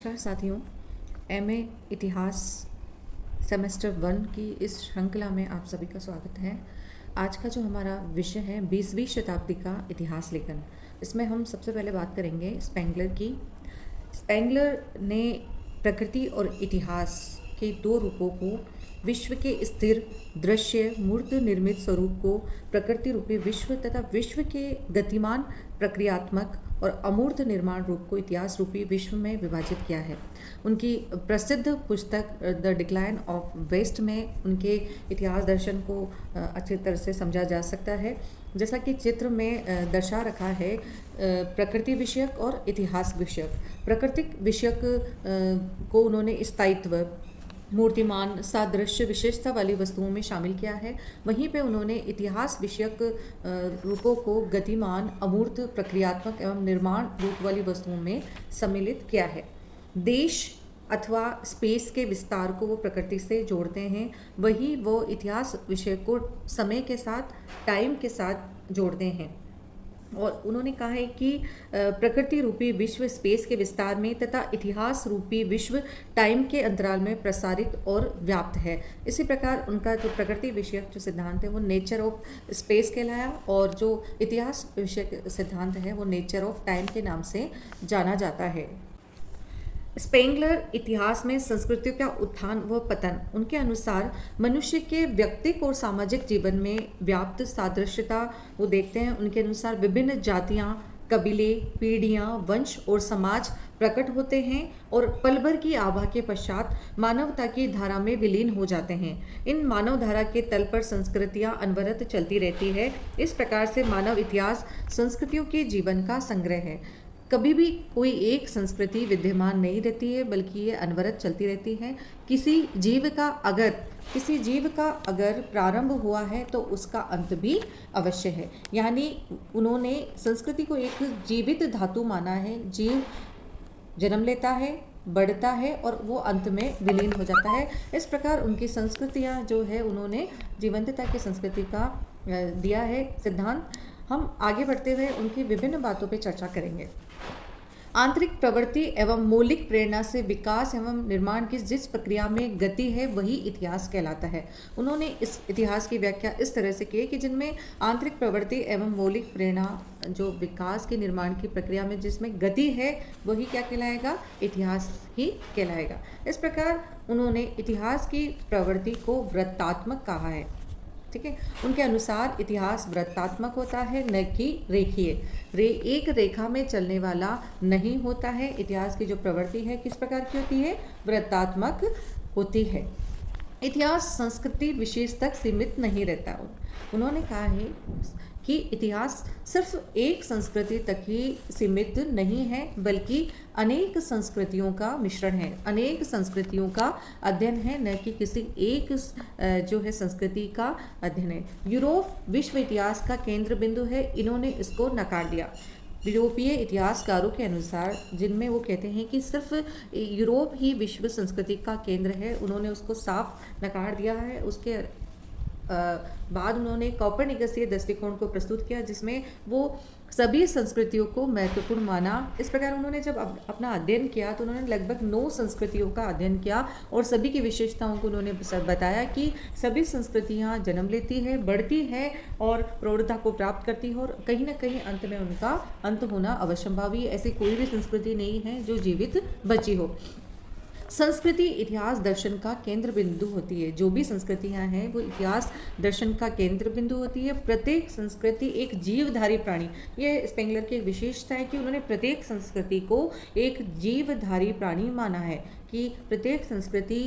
नमस्कार साथियों, एमए इतिहास सेमेस्टर 1 की इस श्रृंखला में आप सभी का स्वागत है। आज का जो हमारा विषय है 20वीं शताब्दी का इतिहास लेखन। इसमें हम सबसे पहले बात करेंगे स्पेंगलर की। स्पेंगलर ने प्रकृति और इतिहास के दो रूपों को, विश्व के स्थिर दृश्य मूर्त निर्मित स्वरूप को प्रकृति रूपी विश्व तथा विश्व के गतिमान प्रक्रियात्मक और अमूर्त निर्माण रूप को इतिहास रूपी विश्व में विभाजित किया है। उनकी प्रसिद्ध पुस्तक द डिक्लाइन ऑफ वेस्ट में उनके इतिहास दर्शन को अच्छी तरह से समझा जा सकता है। जैसा कि चित्र में दर्शा रखा है, प्रकृति विषयक और इतिहास विषयक। प्राकृतिक विषयक को उन्होंने स्थायित्व, मूर्तिमान, सादृश्य, विशेषता वाली वस्तुओं में शामिल किया है। वहीं पे उन्होंने इतिहास विषयक रूपों को गतिमान, अमूर्त, प्रक्रियात्मक एवं निर्माण रूप वाली वस्तुओं में सम्मिलित किया है। देश अथवा स्पेस के विस्तार को वो प्रकृति से जोड़ते हैं, वही वो इतिहास विषय को समय के साथ, टाइम के साथ जोड़ते हैं। और उन्होंने कहा है कि प्रकृति रूपी विश्व स्पेस के विस्तार में तथा इतिहास रूपी विश्व टाइम के अंतराल में प्रसारित और व्याप्त है। इसी प्रकार उनका जो प्रकृति विषयक जो सिद्धांत है वो नेचर ऑफ स्पेस कहलाया, और जो इतिहास विषयक सिद्धांत है वो नेचर ऑफ टाइम के नाम से जाना जाता है। स्पेंगलर इतिहास में संस्कृतियों का उत्थान व पतन, उनके अनुसार मनुष्य के व्यक्तिक और सामाजिक जीवन में व्याप्त सादृश्यता वो देखते हैं। उनके अनुसार विभिन्न जातियां, कबीले, पीढ़ियां, वंश और समाज प्रकट होते हैं और पल भर की आभा के पश्चात मानवता की धारा में विलीन हो जाते हैं। इन मानव धारा के तल पर संस्कृतियां अनवरत चलती रहती है। इस प्रकार से मानव इतिहास संस्कृतियों के जीवन का संग्रह है। कभी भी कोई एक संस्कृति विद्यमान नहीं रहती है, बल्कि ये अनवरत चलती रहती है। किसी जीव का अगर प्रारंभ हुआ है तो उसका अंत भी अवश्य है। यानी उन्होंने संस्कृति को एक जीवित धातु माना है। जीव जन्म लेता है, बढ़ता है और वो अंत में विलीन हो जाता है। इस प्रकार उनकी संस्कृतियाँ जो है, उन्होंने जीवंतता की संस्कृति का दिया है सिद्धांत। हम आगे बढ़ते हुए उनकी विभिन्न बातों पर चर्चा करेंगे। आंतरिक प्रवृत्ति एवं मौलिक प्रेरणा से विकास एवं निर्माण की जिस प्रक्रिया में गति है वही इतिहास कहलाता है। उन्होंने इस इतिहास की व्याख्या इस तरह से की कि जिनमें आंतरिक प्रवृत्ति एवं मौलिक प्रेरणा, जो विकास के निर्माण की प्रक्रिया में जिसमें गति है वही क्या कहलाएगा, इतिहास ही कहलाएगा। इस प्रकार उन्होंने इतिहास की प्रवृत्ति को वृत्तात्मक कहा है। ठीक है, उनके अनुसार इतिहास वृत्तात्मक होता है, न कि रेखीय। एक रेखा में चलने वाला नहीं होता है। इतिहास की जो प्रवृत्ति है किस प्रकार की होती है, वृत्तात्मक होती है। इतिहास संस्कृति विशेष तक सीमित नहीं रहता। उन्होंने कहा है कि इतिहास सिर्फ एक संस्कृति तक ही सीमित नहीं है, बल्कि अनेक संस्कृतियों का मिश्रण है, अनेक संस्कृतियों का अध्ययन है, न कि किसी एक जो है संस्कृति का अध्ययन है। यूरोप विश्व इतिहास का केंद्र बिंदु है, इन्होंने इसको नकार दिया। यूरोपीय इतिहासकारों के अनुसार, जिनमें वो कहते हैं कि सिर्फ यूरोप ही विश्व संस्कृति का केंद्र है, उन्होंने उसको साफ नकार दिया है। उसके बाद उन्होंने कोपरनिकसीय दृष्टिकोण को प्रस्तुत किया, जिसमें वो सभी संस्कृतियों को महत्वपूर्ण माना। इस प्रकार उन्होंने जब अपना अध्ययन किया तो उन्होंने लगभग 9 संस्कृतियों का अध्ययन किया और सभी की विशेषताओं को उन्होंने बताया कि सभी संस्कृतियां जन्म लेती है, बढ़ती है और प्रौढ़ता को प्राप्त करती है, और कहीं ना कहीं अंत में उनका अंत होना अवश्यंभावी। ऐसी कोई भी संस्कृति नहीं है जो जीवित बची हो। संस्कृति इतिहास दर्शन का केंद्र बिंदु होती है। जो भी संस्कृतियां हैं वो इतिहास दर्शन का केंद्र बिंदु होती है। प्रत्येक संस्कृति एक जीवधारी प्राणी, ये स्पेंगलर की एक विशेषता है कि उन्होंने प्रत्येक संस्कृति को एक जीवधारी प्राणी माना है, कि प्रत्येक संस्कृति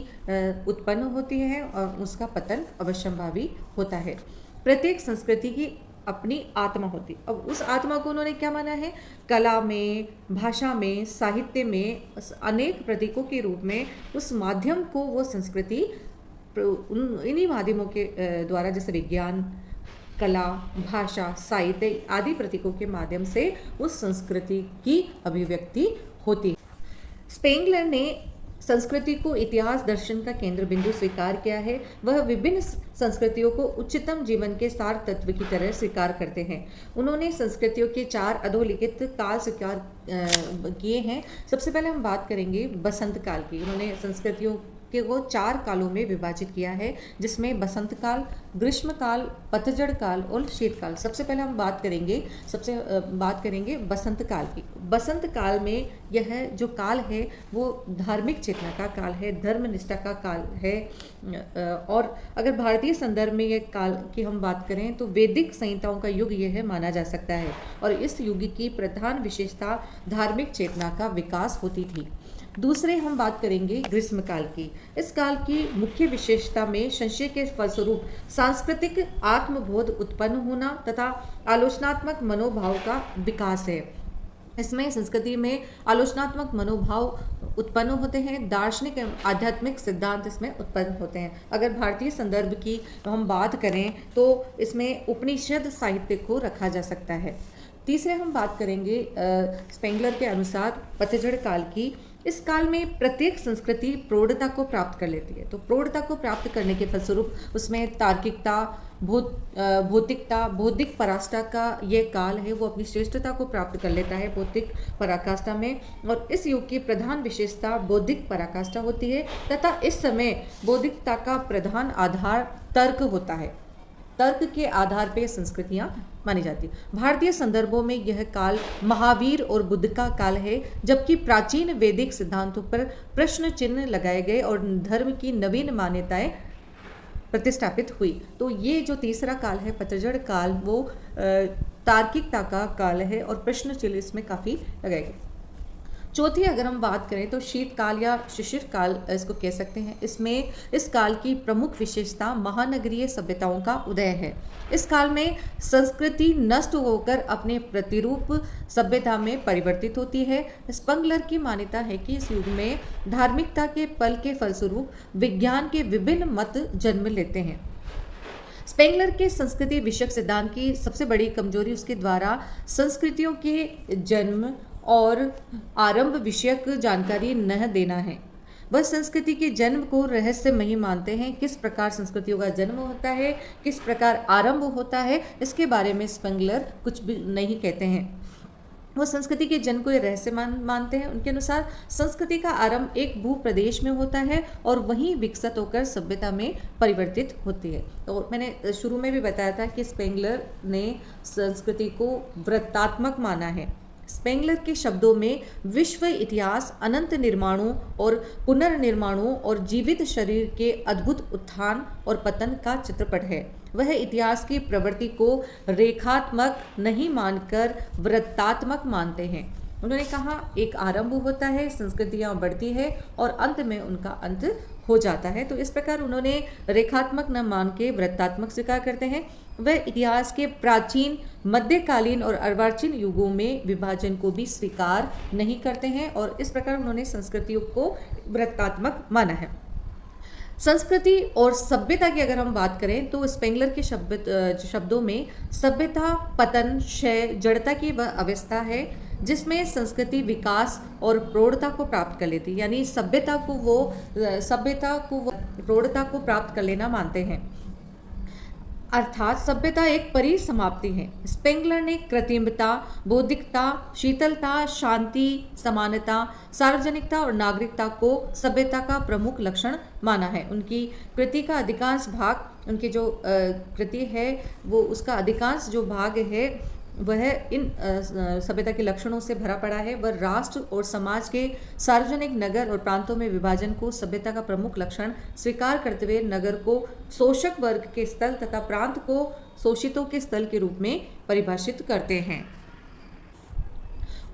उत्पन्न होती है और उसका पतन अवश्यंभावी होता है। प्रत्येक संस्कृति की अपनी आत्मा होती। अब उस आत्मा को उन्होंने क्या माना है, कला में, भाषा में, साहित्य में, अनेक प्रतीकों के रूप में उस माध्यम को वो संस्कृति इन्हीं माध्यमों के द्वारा, जैसे विज्ञान, कला, भाषा, साहित्य आदि प्रतीकों के माध्यम से उस संस्कृति की अभिव्यक्ति होती। स्पेंगलर ने संस्कृति को इतिहास दर्शन का केंद्र बिंदु स्वीकार किया है। वह विभिन्न संस्कृतियों को उच्चतम जीवन के सार तत्व की तरह स्वीकार करते हैं। उन्होंने संस्कृतियों के 4 अधोलिखित काल स्वीकार किए हैं। सबसे पहले हम बात करेंगे बसंत काल की। उन्होंने संस्कृतियों के वो 4 कालों में विभाजित किया है, जिसमें बसंत काल, ग्रीष्म काल, पतझड़ काल और शीतकाल। सबसे पहले हम बात करेंगे बसंत काल की। बसंत काल में यह जो काल है वो धार्मिक चेतना का काल है, धर्मनिष्ठा का काल है। और अगर भारतीय संदर्भ में यह काल की हम बात करें तो वैदिक संहिताओं का युग यह माना जा सकता है। और इस युग की प्रधान विशेषता धार्मिक चेतना का विकास होती थी। दूसरे हम बात करेंगे ग्रीष्म काल की। इस काल की मुख्य विशेषता में संशय के फलस्वरूप सांस्कृतिक आत्मबोध उत्पन्न होना तथा आलोचनात्मक मनोभाव का विकास है। इसमें संस्कृति में आलोचनात्मक मनोभाव उत्पन्न होते हैं, दार्शनिक एवं आध्यात्मिक सिद्धांत इसमें उत्पन्न होते हैं। अगर भारतीय संदर्भ की हम बात करें तो इसमें उपनिषद साहित्य को रखा जा सकता है। तीसरे हम बात करेंगे स्पेंगलर के अनुसार पतझड़ काल की। इस काल में प्रत्येक संस्कृति प्रौढ़ता को प्राप्त कर लेती है। तो प्रौढ़ता को प्राप्त करने के फलस्वरूप उसमें तार्किकता, भौतिकता, बौद्धिक पराकाष्ठा का ये काल है वो अपनी श्रेष्ठता को प्राप्त कर लेता है बौद्धिक पराकाष्ठा में। और इस युग की प्रधान विशेषता बौद्धिक पराकाष्ठा होती है तथा इस समय बौद्धिकता का प्रधान आधार तर्क होता है। तर्क के आधार पर संस्कृतियां मानी जाती। भारतीय संदर्भों में यह काल महावीर और बुद्ध का काल है, जबकि प्राचीन वैदिक सिद्धांतों पर प्रश्न चिन्ह लगाए गए और धर्म की नवीन मान्यताएं प्रतिष्ठापित हुई। तो ये जो तीसरा काल है पतझड़ काल वो तार्किकता का काल है और प्रश्न चिन्ह इसमें काफ़ी लगाए गए। चौथी अगर हम बात करें तो शीतकाल या शिशिर काल इसको कह सकते हैं। इसमें इस काल की प्रमुख विशेषता महानगरीय सभ्यताओं का उदय है। इस काल में संस्कृति नष्ट होकर अपने प्रतिरूप सभ्यता में परिवर्तित होती है। स्पेंगलर की मान्यता है कि इस युग में धार्मिकता के पल के फलस्वरूप विज्ञान के विभिन्न मत जन्म लेते हैं। स्पेंगलर के संस्कृति विषयक सिद्धांत की सबसे बड़ी कमजोरी उसके द्वारा संस्कृतियों के जन्म और आरंभ विषयक जानकारी न देना है। वह संस्कृति के जन्म को रहस्यमयी मानते हैं। किस प्रकार संस्कृतियों का जन्म होता है, किस प्रकार आरंभ होता है, इसके बारे में स्पेंगलर कुछ भी नहीं कहते हैं। वो संस्कृति के जन्म को ये रहस्य मानते हैं। उनके अनुसार संस्कृति का आरंभ एक भूप्रदेश में होता है और वहीं विकसित होकर सभ्यता में परिवर्तित होती है। तो मैंने शुरू में भी बताया था कि स्पेंगलर ने संस्कृति को वृत्तात्मक माना है। स्पेंगलर के शब्दों में विश्व इतिहास अनंत निर्माणों और पुनर्निर्माणों और जीवित शरीर के अद्भुत उत्थान और पतन का चित्रपट है। वह इतिहास की प्रवृत्ति को रेखात्मक नहीं मानकर वृत्तात्मक मानते हैं। उन्होंने कहा एक आरंभ होता है, संस्कृतियाँ बढ़ती है और अंत में उनका अंत हो जाता है। तो इस प्रकार उन्होंने रेखात्मक न मान के वृत्तात्मक स्वीकार करते हैं। वह इतिहास के प्राचीन, मध्यकालीन और अर्वाचीन युगों में विभाजन को भी स्वीकार नहीं करते हैं और इस प्रकार उन्होंने संस्कृतियों को वृत्तात्मक माना है। संस्कृति और सभ्यता की अगर हम बात करें तो स्पेंगलर के शब्दों में सभ्यता पतन, क्षय, जड़ता की वह अवस्था है जिसमें संस्कृति विकास और प्रौढ़ता को प्राप्त कर लेती है। यानी सभ्यता को वो प्रौढ़ता को प्राप्त कर लेना मानते हैं, अर्थात सभ्यता एक परिसमाप्ति है। स्पेंगलर ने कृत्रिमता, बौद्धिकता, शीतलता, शांति, समानता, सार्वजनिकता और नागरिकता को सभ्यता का प्रमुख लक्षण माना है। उनकी कृति का अधिकांश भाग, उनकी जो कृति है वो उसका अधिकांश जो भाग है वह इन सभ्यता के लक्षणों से भरा पड़ा है। वह राष्ट्र और समाज के सार्वजनिक, नगर और प्रांतों में विभाजन को सभ्यता का प्रमुख लक्षण स्वीकार करते हुए नगर को शोषक वर्ग के स्थल तथा प्रांत को शोषितों के स्थल के रूप में परिभाषित करते हैं।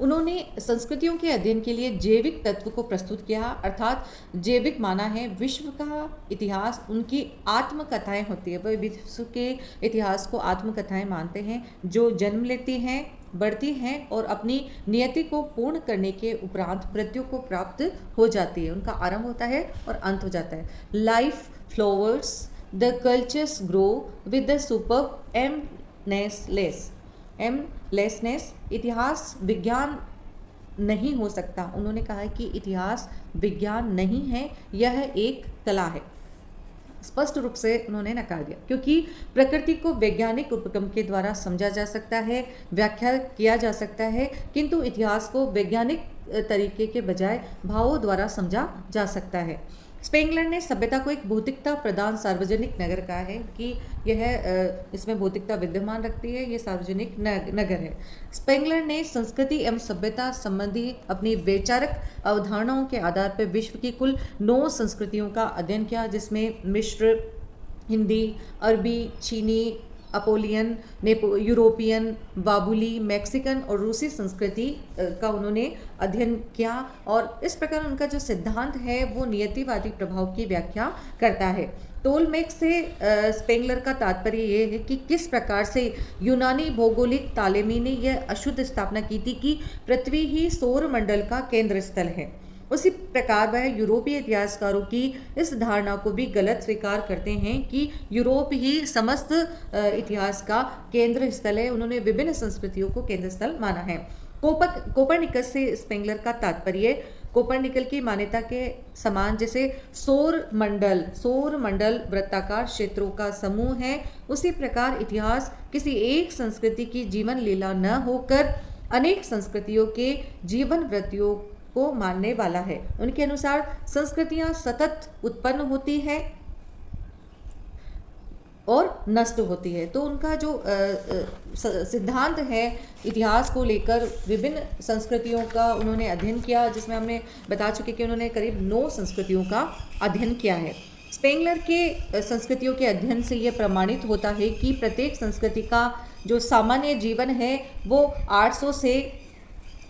उन्होंने संस्कृतियों के अध्ययन के लिए जैविक तत्व को प्रस्तुत किया, अर्थात जैविक माना है विश्व का इतिहास उनकी आत्मकथाएं होती है। वह विश्व के इतिहास को आत्मकथाएं मानते हैं जो जन्म लेती हैं, बढ़ती हैं और अपनी नियति को पूर्ण करने के उपरांत मृत्यु को प्राप्त हो जाती है। उनका आरंभ होता है और अंत हो जाता है। Life flowers, the cultures grow with the super aimlessness. इतिहास विज्ञान नहीं हो सकता। उन्होंने कहा है कि इतिहास विज्ञान नहीं है, यह एक कला है। स्पष्ट रूप से उन्होंने नकार दिया, क्योंकि प्रकृति को वैज्ञानिक उपक्रम के द्वारा समझा जा सकता है, व्याख्या किया जा सकता है, किंतु इतिहास को वैज्ञानिक तरीके के बजाय भावों द्वारा समझा जा सकता है। स्पेंगलर ने सभ्यता को एक भौतिकता प्रधान सार्वजनिक नगर कहा है कि यह इसमें भौतिकता विद्यमान रखती है, ये सार्वजनिक नगर है। स्पेंगलर ने संस्कृति एवं सभ्यता संबंधी अपनी वैचारिक अवधारणाओं के आधार पर विश्व की कुल 9 संस्कृतियों का अध्ययन किया, जिसमें मिस्र, हिंदी, अरबी, चीनी, अपोलियन, यूरोपियन, बाबुली, मैक्सिकन और रूसी संस्कृति का उन्होंने अध्ययन किया। और इस प्रकार उनका जो सिद्धांत है वो नियतिवादी प्रभाव की व्याख्या करता है। टोलमेक से स्पेंगलर का तात्पर्य ये है कि किस प्रकार से यूनानी भौगोलिक तालेमी ने यह अशुद्ध स्थापना की थी कि पृथ्वी ही सौर मंडल का केंद्र स्थल है, उसी प्रकार वह यूरोपीय इतिहासकारों की इस धारणा को भी गलत स्वीकार करते हैं कि यूरोप ही समस्त इतिहास का केंद्र स्थल है। उन्होंने विभिन्न संस्कृतियों को केंद्र स्थल माना है। कोपरनिकस से स्पेंगलर का तात्पर्य कोपरनिकल की मान्यता के समान जैसे सौर मंडल वृत्ताकार क्षेत्रों का समूह है, उसी प्रकार इतिहास किसी एक संस्कृति की जीवन लीला न होकर अनेक संस्कृतियों के जीवन वृत्तियों को मानने वाला है। उनके अनुसार संस्कृतियां सतत उत्पन्न होती है और नष्ट होती है। तो उनका जो सिद्धांत है इतिहास को लेकर, विभिन्न संस्कृतियों का उन्होंने अध्ययन किया, जिसमें हमने बता चुके कि उन्होंने करीब 9 संस्कृतियों का अध्ययन किया है। स्पेंगलर के संस्कृतियों के अध्ययन से यह प्रमाणित होता है कि प्रत्येक संस्कृति का जो सामान्य जीवन है वो 800 से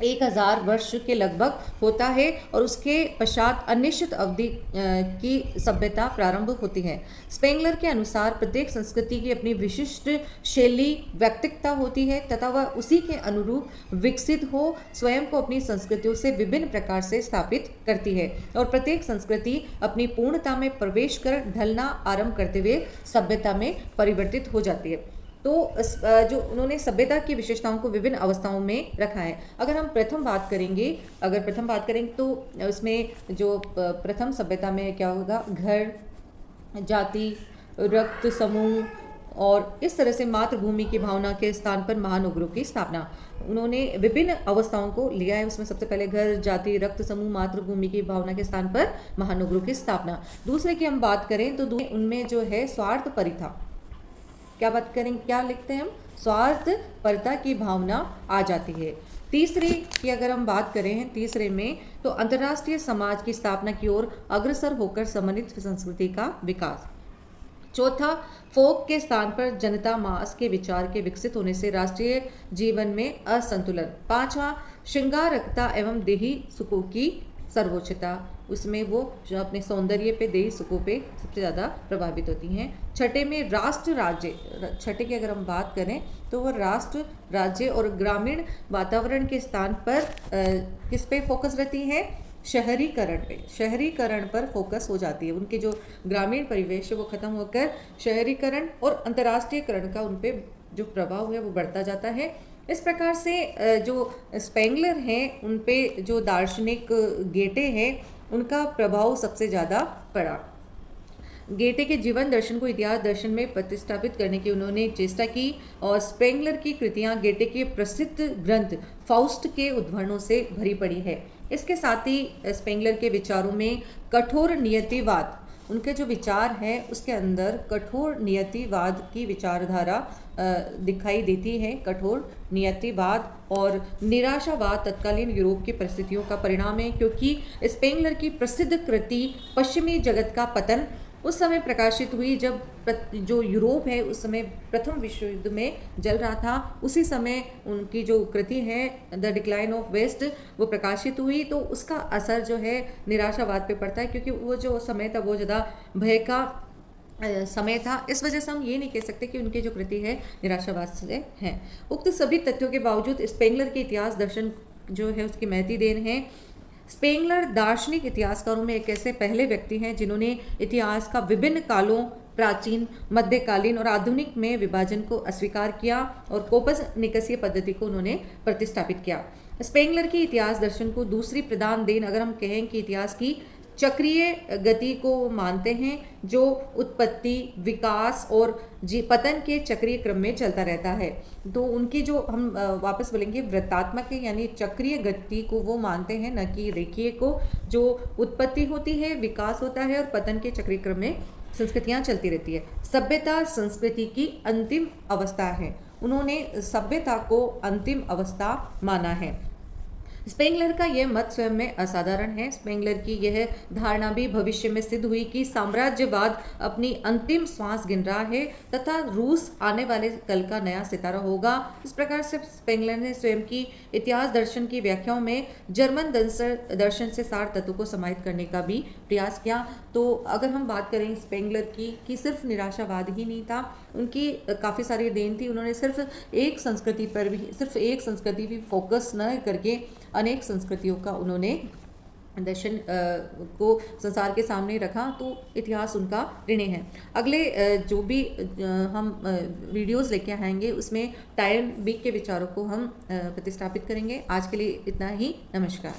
1000 वर्ष के लगभग होता है और उसके पश्चात अनिश्चित अवधि की सभ्यता प्रारंभ होती है। स्पेंगलर के अनुसार प्रत्येक संस्कृति की अपनी विशिष्ट शैली, व्यक्तित्वता होती है तथा वह उसी के अनुरूप विकसित हो स्वयं को अपनी संस्कृतियों से विभिन्न प्रकार से स्थापित करती है और प्रत्येक संस्कृति अपनी पूर्णता में प्रवेश कर ढलना आरंभ करते हुए सभ्यता में परिवर्तित हो जाती है। तो जो उन्होंने सभ्यता की विशेषताओं को विभिन्न अवस्थाओं में रखा है। अगर हम प्रथम बात करेंगे तो उसमें जो प्रथम सभ्यता में क्या होगा, घर, जाति, रक्त समूह और इस तरह से मातृभूमि की भावना के स्थान पर महानगरों की स्थापना। उन्होंने विभिन्न अवस्थाओं को लिया है, उसमें सबसे पहले घर, जाति, रक्त समूह, मातृभूमि की भावना के स्थान पर महानगरों की स्थापना। दूसरे की हम बात करें तो उनमें जो है स्वार्थ परिथा, क्या बात करेंगे, क्या लिखते हैं हम, स्वार्थ परता की भावना आ जाती है। तीसरे की अगर हम बात करें, तीसरे में तो अंतर्राष्ट्रीय समाज की स्थापना की ओर अग्रसर होकर समन्वित संस्कृति का विकास। चौथा, फोक के स्थान पर जनता मास के विचार के विकसित होने से राष्ट्रीय जीवन में असंतुलन। पांचवा, श्रृंगारकता एवं देही सुखों की सर्वोच्चता, उसमें वो जो अपने सौंदर्य पे, देही सुखों पे सबसे ज़्यादा प्रभावित होती हैं। छठे में राष्ट्र राज्य, छठे की अगर हम बात करें तो वो राष्ट्र राज्य और ग्रामीण वातावरण के स्थान पर किस पे फोकस रहती है, शहरीकरण पर फोकस हो जाती है। उनके जो ग्रामीण परिवेश है वो खत्म होकर शहरीकरण और अंतर्राष्ट्रीयकरण का उन पे जो प्रभाव है वो बढ़ता जाता है। इस प्रकार से जो स्पेंगलर हैं उन पे जो दार्शनिक गेटे हैं उनका प्रभाव सबसे ज़्यादा पड़ा। गेटे के जीवन दर्शन को इतिहास दर्शन में प्रतिस्थापित करने की उन्होंने चेष्टा की और स्पेंगलर की कृतियां गेटे के प्रसिद्ध ग्रंथ फाउस्ट के उद्धरणों से भरी पड़ी है। इसके साथ ही स्पेंगलर के विचारों में कठोर नियतिवाद, उनके जो विचार हैं उसके अंदर कठोर नियतिवाद की विचारधारा दिखाई देती है। कठोर नियतिवाद और निराशावाद तत्कालीन यूरोप की परिस्थितियों का परिणाम है, क्योंकि स्पेंगलर की प्रसिद्ध कृति पश्चिमी जगत का पतन उस समय प्रकाशित हुई जब जो यूरोप है उस समय प्रथम विश्व युद्ध में जल रहा था। उसी समय उनकी जो कृति है द डिक्लाइन ऑफ वेस्ट वो प्रकाशित हुई, तो उसका असर जो है निराशावाद पे पड़ता है, क्योंकि वो जो समय था वो ज़्यादा भय का समय था। इस वजह से हम ये नहीं कह सकते कि उनकी जो कृति है निराशावाद से है। उक्त सभी तथ्यों के बावजूद स्पेंगलर के इतिहास दर्शन जो है उसकी महती देन है। स्पेंगलर दार्शनिक इतिहासकारों में एक ऐसे पहले व्यक्ति हैं जिन्होंने इतिहास का विभिन्न कालों, प्राचीन, मध्यकालीन और आधुनिक में विभाजन को अस्वीकार किया और कोपर्निकसीय पद्धति को उन्होंने प्रतिस्थापित किया। स्पेंगलर की इतिहास दर्शन को दूसरी प्रधान देन अगर हम कहें कि इतिहास की चक्रीय गति को मानते हैं, जो उत्पत्ति, विकास और पतन के चक्रीय क्रम में चलता रहता है। तो उनकी जो हम वापस बोलेंगे वृत्तात्मक है, यानी चक्रीय गति को वो मानते हैं, न कि रेखीय को। जो उत्पत्ति होती है, विकास होता है और पतन के चक्रीय क्रम में संस्कृतियाँ चलती रहती है। सभ्यता संस्कृति की अंतिम अवस्था है। उन्होंने सभ्यता को अंतिम अवस्था माना है। स्पेंगलर का यह मत स्वयं में असाधारण है। स्पेंगलर की यह धारणा भी भविष्य में सिद्ध हुई कि साम्राज्यवाद अपनी अंतिम श्वास गिन रहा है तथा रूस आने वाले कल का नया सितारा होगा। इस प्रकार से स्पेंगलर ने स्वयं की इतिहास दर्शन की व्याख्याओं में जर्मन दर्शन से सार तत्व को समाहित करने का भी प्रयास किया। तो अगर हम बात करें स्पेंगलर की कि सिर्फ निराशावाद ही नहीं था, उनकी काफ़ी सारी देन थी। उन्होंने सिर्फ एक संस्कृति भी फोकस न करके अनेक संस्कृतियों का उन्होंने दर्शन को संसार के सामने रखा। तो इतिहास उनका ऋणी है। अगले जो भी हम वीडियोस लेके आएंगे उसमें टायरन बीक के विचारों को हम प्रतिस्थापित करेंगे। आज के लिए इतना ही। नमस्कार।